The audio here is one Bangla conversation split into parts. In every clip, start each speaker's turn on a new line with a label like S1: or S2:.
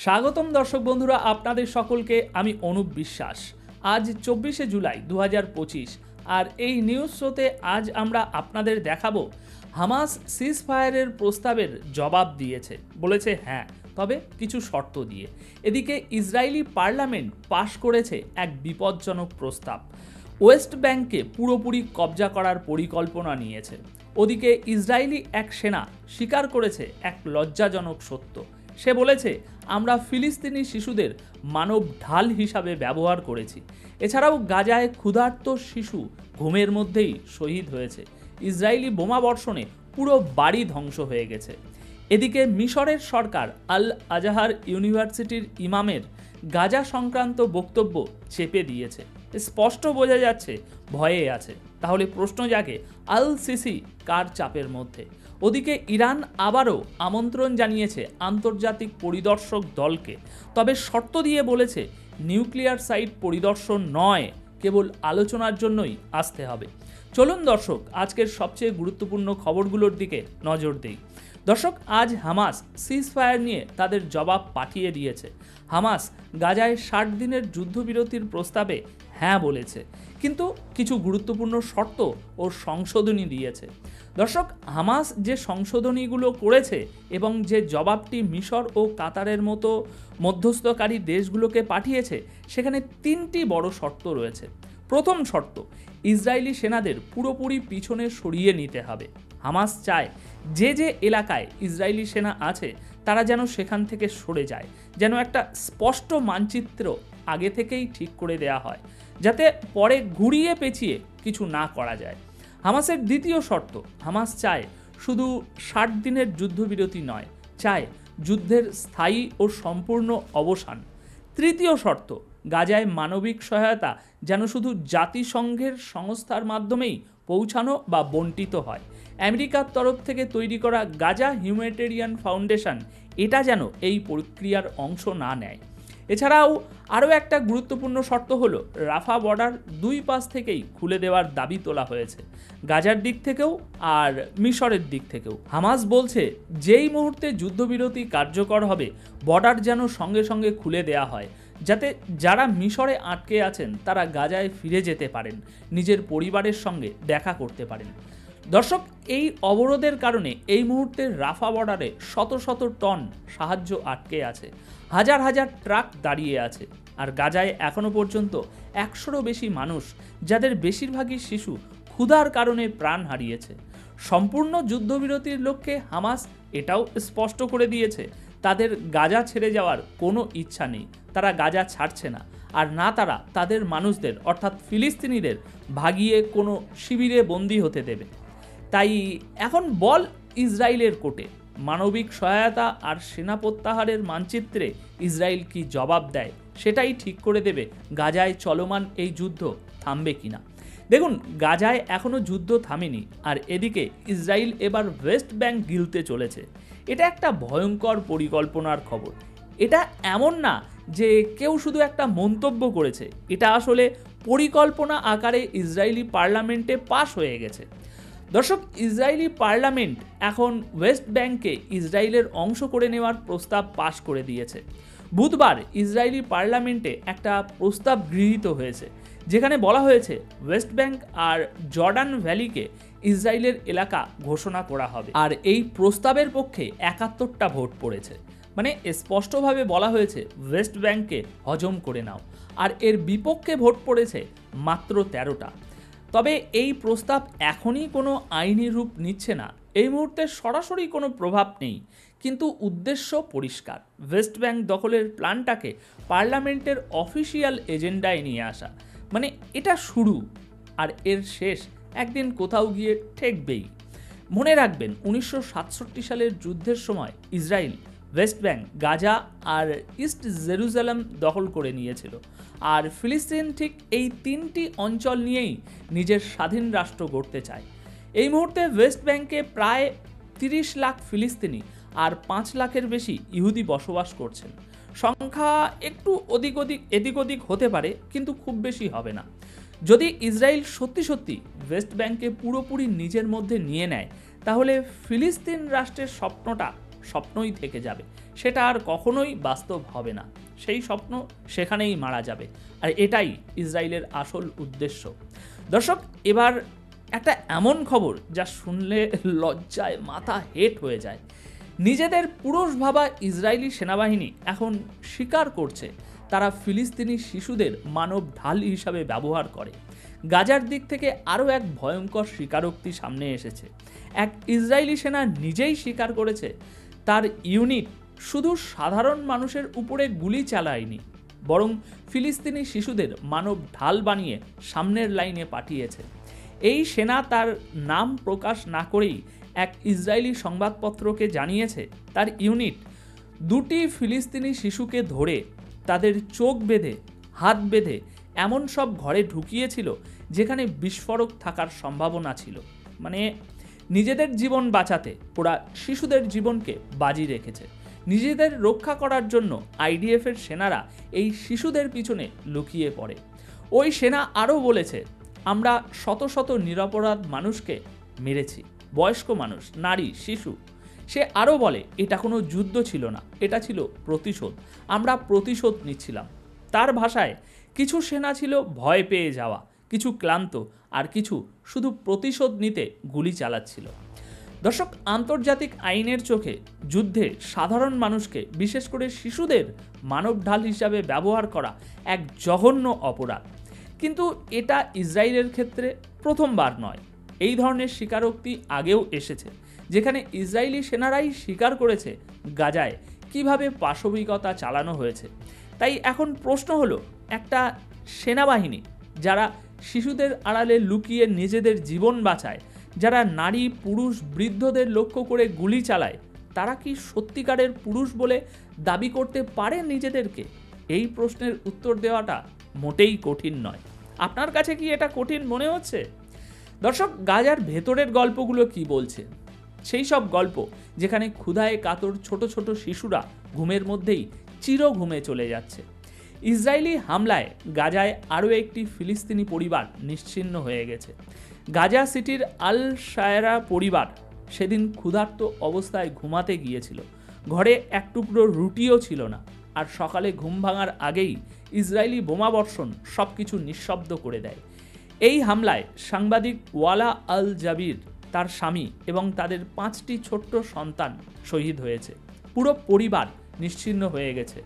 S1: স্বাগতম দর্শক বন্ধুরা, আপনাদের সকলকে আমি অনুপ বিশ্বাস। আজ 24শে জুলাই 2025 আর এই নিউজ শোতে আজ আমরা আপনাদের দেখাবো হামাস সিজ ফায়ারের প্রস্তাবের জবাব দিয়েছে, বলেছে হ্যাঁ, তবে কিছু শর্ত দিয়ে। এদিকে ইসরায়েলি পার্লামেন্ট পাশ করেছে এক বিপজ্জনক প্রস্তাব, ওয়েস্ট ব্যাংককে পুরোপুরি কবজা করার পরিকল্পনা নিয়েছে। ওদিকে ইসরায়েলি এক সেনা স্বীকার করেছে এক লজ্জাজনক সত্য। সে বলেছে, আমরা ফিলিস্তিনি শিশুদের মানব ঢাল হিসাবে ব্যবহার করেছি। এছাড়াও গাজায় ক্ষুধার্ত শিশু ঘুমের মধ্যেই শহীদ হয়েছে। ইসরায়েলি বোমাবর্ষণে পুরো বাড়ি ধ্বংস হয়ে গেছে। এদিকে মিশরের সরকার আল আজহার ইউনিভার্সিটির ইমামের গাজা সংক্রান্ত বক্তব্য চেপে দিয়েছে। স্পষ্ট বোঝা যাচ্ছে ভয়ে আছে। তাহলে প্রশ্ন জাগে, আল সিসি কার চাপের মধ্যে? ওদিকে ইরান আবারও আমন্ত্রণ জানিয়েছে আন্তর্জাতিক পরিদর্শক দলকে, তবে শর্ত দিয়ে বলেছে নিউক্লিয়ার সাইট পরিদর্শন নয়, কেবল আলোচনার জন্যই আসতে হবে। চলুন দর্শক, আজকের সবচেয়ে গুরুত্বপূর্ণ খবরগুলোর দিকে নজর দেই। দর্শক, আজ হামাস সিজ ফায়ার নিয়ে তাদের জবাব পাঠিয়ে দিয়েছে। হামাস গাজায় 60 দিনের যুদ্ধবিরতির প্রস্তাবে হ্যাঁ বলেছে, কিন্তু কিছু গুরুত্বপূর্ণ শর্ত ও সংশোধনী দিয়েছে। দর্শক, হামাস যে সংশোধনীগুলো করেছে এবং যে জবাবটি মিশর ও কাতারের মতো মধ্যস্থকারী দেশগুলোকে পাঠিয়েছে, সেখানে 3টি বড় শর্ত রয়েছে। প্রথম শর্ত, ইসরায়েলি সেনাদের পুরোপুরি পিছনে সরিয়ে নিতে হবে। হামাস চায় যে যে এলাকায় ইসরায়েলি সেনা আছে তারা যেন সেখান থেকে সরে যায়, যেন একটা স্পষ্ট মানচিত্র আগে থেকেই ঠিক করে দেয়া হয়, যাতে পরে ঘুরিয়ে পেঁচিয়ে কিছু না করা যায়। হামাসের দ্বিতীয় শর্ত, হামাস চায় শুধু 60 দিনের যুদ্ধবিরতি নয়, চায় যুদ্ধের স্থায়ী ও সম্পূর্ণ অবসান। তৃতীয় শর্ত, গাজায় মানবিক সহায়তা যেন শুধু জাতিসংঘের সংস্থার মাধ্যমেই পৌঁছানো বা বণ্টিত হয়। আমেরিকার তরফ থেকে তৈরি করা গাজা হিউম্যানিটেরিয়ান ফাউন্ডেশন এটা যেন এই প্রক্রিয়ার অংশ না নেয়। এছাড়াও আরও একটা গুরুত্বপূর্ণ শর্ত হলো, রাফা বর্ডার দুই পাশ থেকেই খুলে দেওয়ার দাবি তোলা হয়েছে, গাজার দিক থেকেও আর মিশরের দিক থেকেও। হামাস বলছে, যেই মুহূর্তে যুদ্ধবিরতি কার্যকর হবে বর্ডার যেন সঙ্গে সঙ্গে খুলে দেয়া হয়, যাতে যারা মিশরে আটকে আছেন তারা গাজায় ফিরে যেতে পারেন, নিজের পরিবারের সঙ্গে দেখা করতে পারেন। দর্শক, এই অবরোধের কারণে এই মুহূর্তে রাফা বর্ডারে শত শত টন সাহায্য আটকে আছে, হাজার হাজার ট্রাক দাঁড়িয়ে আছে। আর গাজায় এখনো পর্যন্ত 100রও বেশি মানুষ, যাদের বেশিরভাগই শিশু, ক্ষুধার কারণে প্রাণ হারিয়েছে। সম্পূর্ণ যুদ্ধবিরতির লক্ষ্যে হামাস এটাও স্পষ্ট করে দিয়েছে, তাদের গাজা ছেড়ে যাওয়ার কোনো ইচ্ছা নেই। তারা গাজা ছাড়ছে না, আর না তারা তাদের মানুষদের অর্থাৎ ফিলিস্তিনিদের ভাগিয়ে কোনো শিবিরে বন্দী হতে দেবে। তাই এখন বল ইসরায়েলের কোর্টে। মানবিক সহায়তা আর সেনা প্রত্যাহারের মানচিত্রে ইসরায়েল কি জবাব দেয়, সেটাই ঠিক করে দেবে গাজায় চলমান এই যুদ্ধ থামবে কিনা। দেখুন, গাজায় এখনও যুদ্ধ থামেনি, আর এদিকে ইসরায়েল এবার ওয়েস্ট ব্যাংক গিলতে চলেছে। এটা একটা ভয়ঙ্কর পরিকল্পনার খবর। এটা এমন না যে কেউ শুধু একটা মন্তব্য করেছে, এটা আসলে পরিকল্পনা আকারে ইসরায়েলি পার্লামেন্টে পাশ হয়ে গেছে। দর্শক, ইসরায়েলি পার্লামেন্ট এখন ওয়েস্ট ব্যাংককে ইসরায়েলের অংশ করে নেওয়ার প্রস্তাব পাশ করে দিয়েছে। বুধবার ইসরায়েলি পার্লামেন্টে একটা প্রস্তাব গৃহীত হয়েছে, যেখানে বলা হয়েছে ওয়েস্ট ব্যাংক আর জর্ডান ভ্যালিকে ইসরায়েলের এলাকা ঘোষণা করা হবে। আর এই প্রস্তাবের পক্ষে 71টা ভোট পড়েছে, মানে স্পষ্টভাবে বলা হয়েছে ওয়েস্ট ব্যাংককে হজম করে নাও। আর এর বিপক্ষে ভোট পড়েছে মাত্র 13টা। তবে এই প্রস্তাব এখনই কোনো আইনি রূপ নিচ্ছে না, এই মুহূর্তে সরাসরি কোনো প্রভাব নেই, কিন্তু উদ্দেশ্য পরিষ্কার, ওয়েস্ট ব্যাংক দখলের প্ল্যানটাকে পার্লামেন্টের অফিসিয়াল এজেন্ডায় নিয়ে আসা। মানে এটা শুরু, আর এর শেষ একদিন কোথাও গিয়ে ঠেকবেই। মনে রাখবেন, 1967 সালের যুদ্ধের সময় ইসরায়েল ওয়েস্ট ব্যাংক, গাজা আর ইস্ট জেরুজালেম দখল করে নিয়েছিল, আর ফিলিস্তিন ঠিক এই 3টি অঞ্চল নিয়েই নিজের স্বাধীন রাষ্ট্র গড়তে চায়। এই মুহূর্তে ওয়েস্ট ব্যাংকে প্রায় 30 লাখ ফিলিস্তিনি আর 5 লাখের বেশি ইহুদি বসবাস করছেন। সংখ্যা একটু এদিক ওদিক হতে পারে, কিন্তু খুব বেশি হবে না। যদি ইসরায়েল সত্যি সত্যি ওয়েস্ট ব্যাংকে পুরোপুরি নিজের মধ্যে নিয়ে নেয়, তাহলে ফিলিস্তিন রাষ্ট্রের স্বপ্নটা স্বপ্নই থেকে যাবে, সেটা আর কখনোই বাস্তব হবে না। সেই স্বপ্ন সেখানেই মারা যাবে, আর এটাই ইসরায়েলের আসল উদ্দেশ্য। দর্শক, এবার একটা এমন খবর যা শুনলে লজ্জায় মাথা হেট হয়ে যায়। নিজেদের পুরুষ ভাবা ইসরায়েলি সেনাবাহিনী এখন স্বীকার করছে তারা ফিলিস্তিনি শিশুদের মানব ঢাল হিসাবে ব্যবহার করে। গাজার দিক থেকে আরও এক ভয়ঙ্কর স্বীকারোক্তি সামনে এসেছে। এক ইসরায়েলি সেনা নিজেই স্বীকার করেছে তার ইউনিট শুধু সাধারণ মানুষের উপরে গুলি চালায়নি, বরং ফিলিস্তিনি শিশুদের মানব ঢাল বানিয়ে সামনের লাইনে পাঠিয়েছে। এই সেনা তার নাম প্রকাশ না করেই এক ইসরায়েলি সংবাদপত্রকে জানিয়েছে তার ইউনিট 2টি ফিলিস্তিনি শিশুকে ধরে তাদের চোখ বেঁধে হাত বেঁধে এমন সব ঘরে ঢুকিয়েছিল যেখানে বিস্ফোরক থাকার সম্ভাবনা ছিল। মানে নিজেদের জীবন বাঁচাতে ওরা শিশুদের জীবনকে বাজি রেখেছে। নিজেদের রক্ষা করার জন্য আইডিএফের সেনারা এই শিশুদের পিছনে লুকিয়ে পড়ে। ওই সেনা আরও বলেছে, আমরা শত শত নিরপরাধ মানুষকে মেরেছি, বয়স্ক মানুষ, নারী, শিশু। সে আরও বলে, এটা কোনো যুদ্ধ ছিল না, এটা ছিল প্রতিশোধ, আমরা প্রতিশোধ নিচ্ছিলাম। তার ভাষায়, কিছু সেনা ছিল ভয় পেয়ে যাওয়া, কিছু ক্লান্ত, আর কিছু শুধু প্রতিশোধ নিতে গুলি চালাচ্ছিল। দর্শক, আন্তর্জাতিক আইনের চোখে যুদ্ধে সাধারণ মানুষকে, বিশেষ করে শিশুদের মানব ঢাল হিসাবে ব্যবহার করা এক জঘন্য অপরাধ। কিন্তু এটা ইসরায়েলের ক্ষেত্রে প্রথমবার নয়। এই ধরনের স্বীকারোক্তি আগেও এসেছে, যেখানে ইসরায়েলি সেনারাই স্বীকার করেছে গাজায় কিভাবে পাশবিকতা চালানো হয়েছে। তাই এখন প্রশ্ন হলো, একটা সেনাবাহিনী যারা শিশুদের আড়ালে লুকিয়ে নিজেদের জীবন বাঁচায়, যারা নারী, পুরুষ, বৃদ্ধদের লক্ষ্য করে গুলি চালায়, তারা কি সত্যিকারের পুরুষ বলে দাবি করতে পারে নিজেদেরকে? এই প্রশ্নের উত্তর দেওয়াটা মোটেই কঠিন নয়। আপনার কাছে কি এটা কঠিন মনে হচ্ছে? দর্শক, গাজার ভেতরের গল্পগুলো কি বলছে? সেই সব গল্প যেখানে ক্ষুধায় কাতর ছোট ছোট শিশুরা ঘুমের মধ্যেই চির ঘুমে চলে যাচ্ছে। ইসরায়েলি হামলায় গাজায় আরও একটি ফিলিস্তিনি পরিবার নিশ্চিহ্ন হয়ে গেছে। গাজা সিটির আল শায়রা পরিবার সেদিন ক্ষুধার্ত অবস্থায় ঘুমাতে গিয়েছিল। ঘরে এক টুকরো রুটিও ছিল না, আর সকালে ঘুম ভাঙার আগেই ইসরায়েলি বোমাবর্ষণ সব কিছু নিঃশব্দ করে দেয়। এই হামলায় সাংবাদিক ওয়ালা আল জাবির, তার স্বামী এবং তাদের 5টি ছোট্ট সন্তান শহীদ হয়েছে। পুরো পরিবার নিশ্চিহ্ন হয়ে গেছে।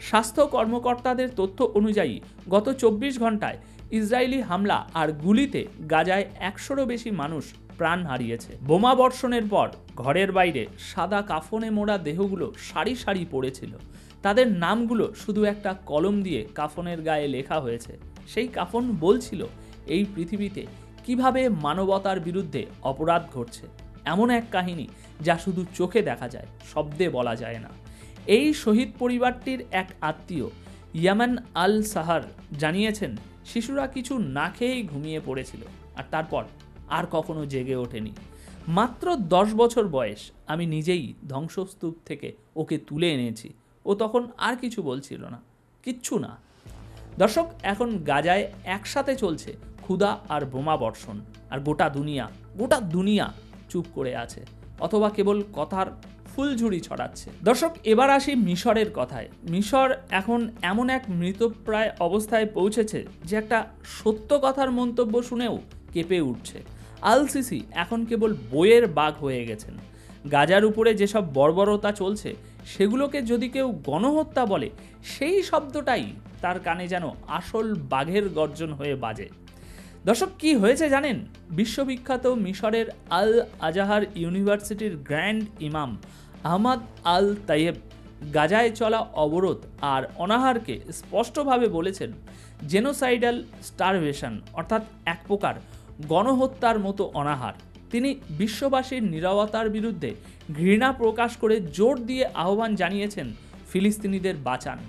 S1: স্বাস্থ্য কর্মকর্তাদের তথ্য অনুযায়ী গত 24 ঘন্টায় ইসরায়েলি হামলা আর গুলিতে গাজায় 100-রও বেশি মানুষ প্রাণ হারিয়েছে। বোমা বর্ষণের পর ঘরের বাইরে সাদা কাফনে মোড়া দেহগুলো সারি সারি পড়েছিল। তাদের নামগুলো শুধু একটা কলম দিয়ে কাফনের গায়ে লেখা হয়েছে। সেই কাফন বলছিল, এই পৃথিবীতে কিভাবে মানবতার বিরুদ্ধে অপরাধ ঘটছে, এমন এক কাহিনী যা শুধু চোখে দেখা যায়, শব্দে বলা যায় না। এই শহীদ পরিবারটির এক আত্মীয় ইয়ামান আল সাহার জানিয়েছেন, শিশুরা কিছু না খেয়েই ঘুমিয়ে পড়েছিল, আর তারপর আর কখনো জেগে ওঠেনি। মাত্র 10 বছর বয়স, আমি নিজেই ধ্বংসস্তূপ থেকে ওকে তুলে এনেছি। ও তখন আর কিছু বলছিল না, কিচ্ছু না। দর্শক, এখন গাজায় একসাথে চলছে ক্ষুধা আর বোমা বর্ষণ, আর গোটা দুনিয়া চুপ করে আছে, অথবা কেবল কথার ফুলঝুরি ছড়াচ্ছে। দর্শক, এবার আসি মিশরের কথায়। মিশর এখন এমন এক মৃতপ্রায় অবস্থায় পৌঁছেছে যে একটা সত্য কথার মন্তব্য শুনেও কেঁপে উঠছে। আল সিসি এখন কেবল বইয়ের বাঘ হয়ে গেছেন। গাজার উপরে যেসব বর্বরতা চলছে সেগুলোকে যদি কেউ গণহত্যা বলে, সেই শব্দটাই তার কানে যেন আসল বাঘের গর্জন হয়ে বাজে। দর্শক, কি হয়েছে জানেন? বিশ্ববিখ্যাত মিশরের আল আজাহার ইউনিভার্সিটির গ্র্যান্ড ইমাম আহমদ আল তাইয়েব গাজায় চলা অবরোধ আর অনাহারকে স্পষ্টভাবে বলেছেন জেনোসাইডাল স্টারভেশন, অর্থাৎ এক প্রকার গণহত্যার মতো অনাহার। তিনি বিশ্ববাসীর নীরবতার বিরুদ্ধে ঘৃণা প্রকাশ করে জোর দিয়ে আহ্বান জানিয়েছেন ফিলিস্তিনিদের বাঁচান।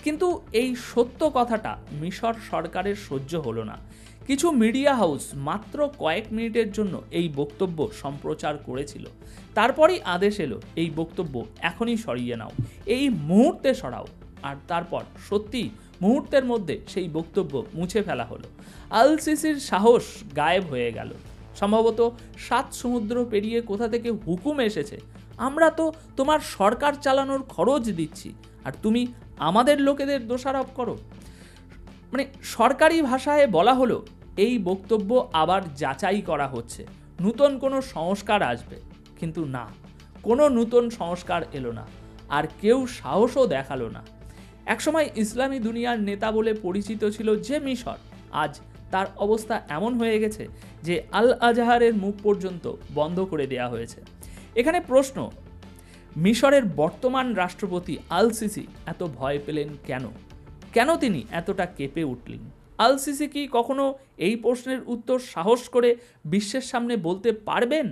S1: কিন্তু এই সত্য কথাটা মিশর সরকারের সহ্য হলো না। কিছু মিডিয়া হাউস মাত্র কয়েক মিনিটের জন্য এই বক্তব্য সম্প্রচার করেছিল। তারপরই আদেশ এলো, এই বক্তব্য এখনই সরিয়ে নাও, এই মুহূর্তে সরাও। আর তারপর সত্যি মুহূর্তের মধ্যে সেই বক্তব্য মুছে ফেলা হলো। আল সিসির সাহস গায়েব হয়ে গেল। সম্ভবত 7 সমুদ্র পেরিয়ে কোথা থেকে হুকুম এসেছে, আমরা তো তোমার সরকার চালানোর খরচ দিচ্ছি আর তুমি আমাদের লোকেদের দোষারোপ করো। মানে সরকারি ভাষায় বলা হলো এই বক্তব্য আবার যাচাই করা হচ্ছে, নতুন কোনো সংস্কার আসবে। কিন্তু না, কোনো নতুন সংস্কার এলো না, আর কেউ সাহসও দেখালো না। একসময় ইসলামী দুনিয়ার নেতা বলে পরিচিত ছিল যে মিশর, আজ তার অবস্থা এমন হয়ে গেছে যে আল আজহারের মুখ পর্যন্ত বন্ধ করে দেওয়া হয়েছে। এখানে প্রশ্ন, মিশরের বর্তমান রাষ্ট্রপতি আল সিসি এত ভয় পেলেন কেন? কেন তিনি এতটা কেঁপে উঠলেন? আল সিসি কি কখনো এই প্রশ্নের উত্তর সাহস করে বিশ্বের সামনে বলতে পারবেন?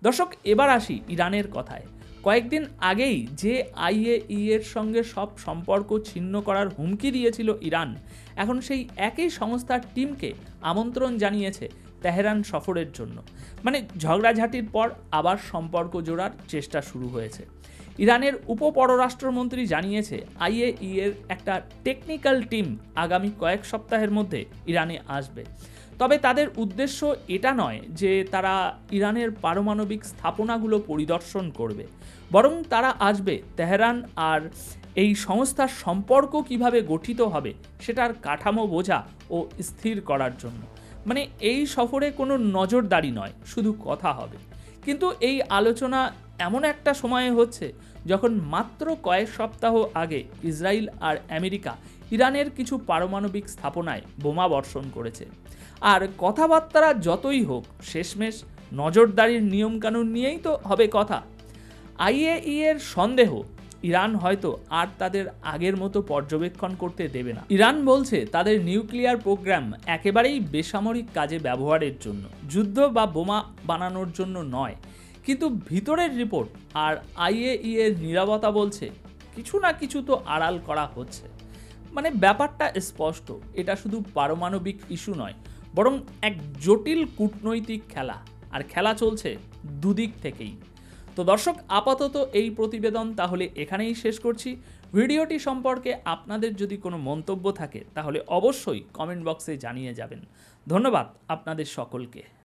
S1: দর্শক, এবার আসি ইরানের কথায়। কয়েকদিন আগেই যে আইএই এর সঙ্গে সব সম্পর্ক ছিন্ন করার হুমকি দিয়েছিল ইরান, এখন সেই একই সংস্থার টিমকে আমন্ত্রণ জানিয়েছে তেহরান সফরের জন্য। মানে ঝগড়াঝাটির পর আবার সম্পর্ক জোড়ার চেষ্টা শুরু হয়েছে। ইরানের উপপররাষ্ট্রমন্ত্রী জানিয়েছে আইএই এর একটা টেকনিক্যাল টিম আগামী কয়েক সপ্তাহের মধ্যে ইরানে আসবে। তবে তাদের উদ্দেশ্য এটা নয় যে তারা ইরানের পারমাণবিক স্থাপনাগুলো পরিদর্শন করবে, বরং তারা আসবে তেহরান আর এই সংস্থার সম্পর্ক কিভাবে গঠিত হবে সেটার কাঠামো বোঝা ও স্থির করার জন্য। মানে এই সফরে কোনো নজরদারি নয়, শুধু কথা হবে। কিন্তু এই আলোচনা এমন একটা সময়ে হচ্ছে যখন মাত্র কয়েক সপ্তাহ আগে ইসরায়েল আর আমেরিকা ইরানের কিছু পারমাণবিক স্থাপনায় বোমা বর্ষণ করেছে। আর কথাবার্তা যতই হোক, শেষমেশ নজরদারির নিয়মকানুন নিয়েই তো হবে কথা। আইএই এর সন্দেহ ইরান হয়তো আর তাদের আগের মতো পর্যবেক্ষণ করতে দেবে না। ইরান বলছে তাদের নিউক্লিয়ার প্রোগ্রাম একেবারেই বেসামরিক কাজে ব্যবহারের জন্য, যুদ্ধ বা বোমা বানানোর জন্য নয়। কিন্তু ভিতরের রিপোর্ট আর আইএই এর নীরবতা বলছে কিছু না কিছু তো আড়াল করা হচ্ছে। মানে ব্যাপারটা স্পষ্ট, এটা শুধু পারমাণবিক ইস্যু নয়, বরং এক জটিল কূটনৈতিক খেলা, আর খেলা চলছে দুদিক থেকেই। তো দর্শক, আপাতত এই প্রতিবেদন তাহলে এখানেই শেষ করছি। ভিডিওটি সম্পর্কে আপনাদের যদি কোনো মন্তব্য থাকে তাহলে অবশ্যই কমেন্ট বক্সে জানিয়ে যাবেন। ধন্যবাদ আপনাদের সকলকে।